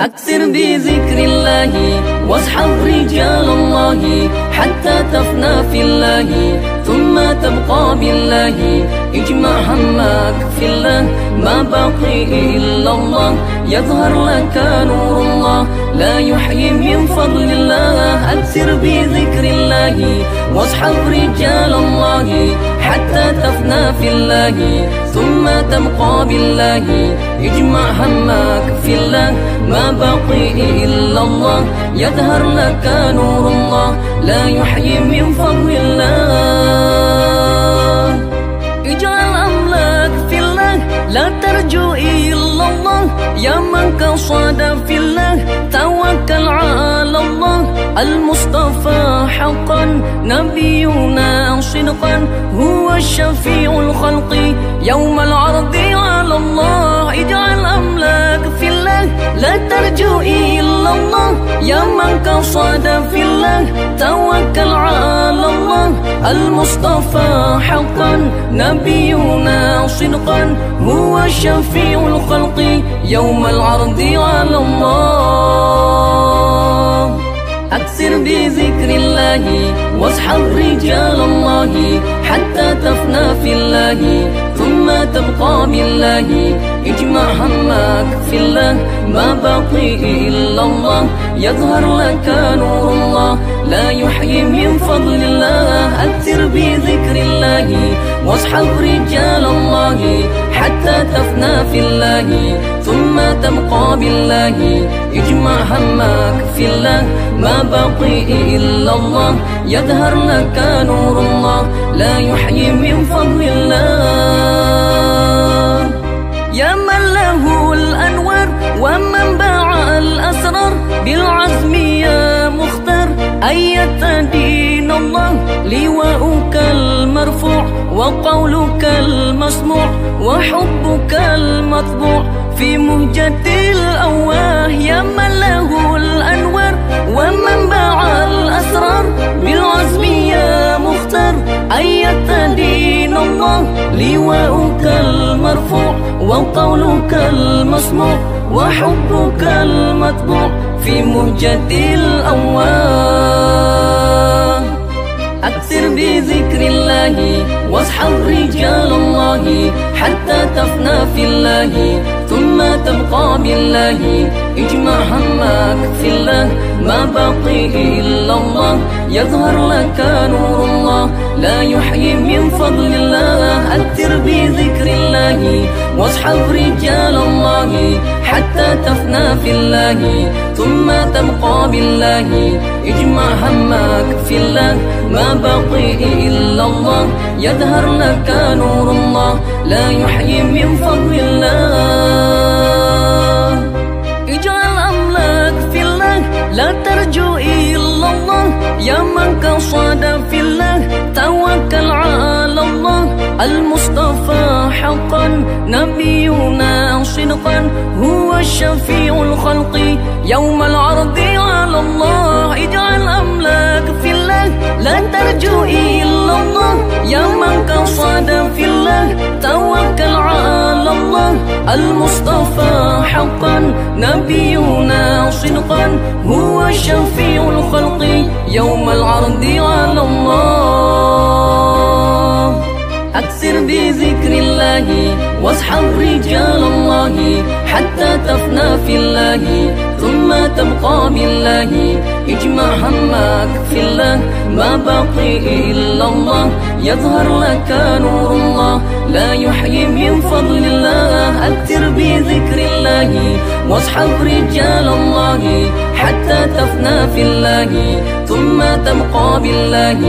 أكثر بذكر الله واصحب رجال الله حتى تفنى في الله ثم تبقى بالله. اجمع همك في الله ما بقي إلا الله، يظهر لك نور الله لا يحيي من فضل الله. أكثر بذكر الله واصحب رجال الله حتى تفنى في الله ثم تبقى بالله. اجمع همك في الله ما بقي إلا الله، يظهر لك نور الله لا يحيي من فضل الله. اجعل أملك في الله لا ترجو إلا الله، يا من قصد في الله توكل على الله. المصطفى حقا نبينا صدقا هو الشفيع الخلق يوم العرض على الله. اجعل أملك في الله لا ترجو إلا الله، يا من قصد في الله توكل على الله. المصطفى حقا نبينا صدقا هو الشفيع الخلق يوم العرض على الله. أكثر بذكر الله واصحب رجال الله حتى تفنى في الله ثم تبقى بالله. اجمع همك في الله ما بقي إلا الله، يظهر لك نور الله لا يحيي من فضل الله. أكثر بذكر الله واصحب رجال الله حتى تفنى في الله ثم تبقى بالله. اجمع همك في الله ما بقي إلا الله، يظهر لك نور الله لا يحيي من فضل الله. يا من له الأنوار ومنبع الأسرار بالعزم يا مختار أية دين الله. لواؤك المرفوع وقولك المسموع وحبك المطبوع في مهجة الأواه. يا من له الأنوار ومنبع الأسرار بالعزم يا مختار أية دين الله. لواؤك المرفوع وقولك المسموع وحبك المطبوع في مهجة الأواه. أكثر بذكر الله واصحب رجال الله حتى تفنى في الله ثم تبقى بالله. اجمع همك في الله ما بقي إلا الله، يظهر لك نور الله لا يحيي من فضل الله. أكثر بذكر الله واصحب رجال الله حتى تفنى في الله ثم تبقى بالله. اجمع همك في الله ما بقي إلا الله، يظهر لك نور الله لا يحيي من فضل الله. اجعل أملك في الله لا ترجو إلا الله، يا من قصد في الله توكل على الله. المصطفى حقا نبينا صدقا هو الشفيع الخلق يوم العرض على الله. اجعل أملك في الله لا ترجو إلا الله، يا من قصد في الله توكل على الله. المصطفى حقا نبينا صدقا هو الشفيع الخلق يوم العرض على الله. أكثر بذكر الله واصحب رجال الله حتى تفنى في الله ثم تبقى بالله. اجمع همك في الله ما بقي إلا الله، يظهر لك نور الله لا يحيي من فضل الله. أكثر بذكر الله واصحب رجال الله حتى تفنى في الله ثم تبقى بالله.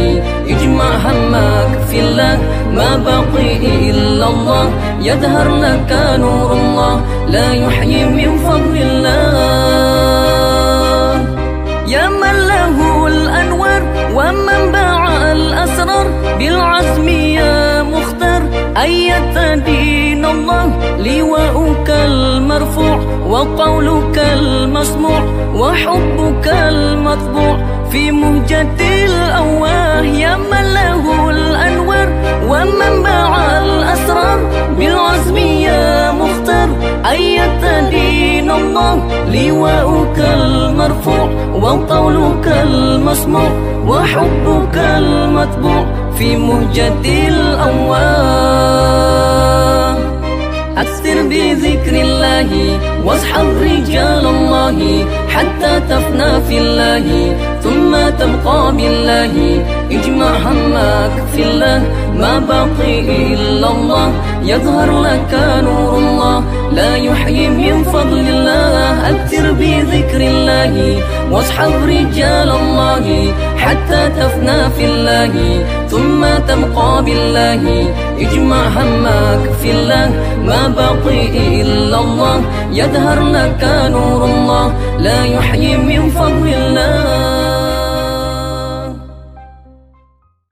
اجمع همك في الله ما بقي إلا الله، يظهر لك نور الله لا يحيي من فضل الله. يا من له الأنوار ومنبع الأسرار بالعزم يا مختار أية دين الله. لواؤك المرفوع وقولك المسموع وحبك المطبوع في مهجة الأواه. يا من له الأنوار ومنبع الأسرار بالعزم يا مختار أية دين الله. الله لواؤك المرفوع وقولك المسموع وحبك المتبوع في مهجة الأنوار. أكثر بذكر الله واصحب رجال الله حتى تفنى في الله ثم تبقى بالله. اجمع همك في الله ما بقي إلا الله، يظهر لك نور الله لا يحيي من فضل الله. أكثر بذكر الله واصحب رجال الله حتى تفنى في الله ثم تبقى بالله. اجمع همك في الله ما بقي إلا الله، يظهر لك نور الله لا يحيي من فضل الله.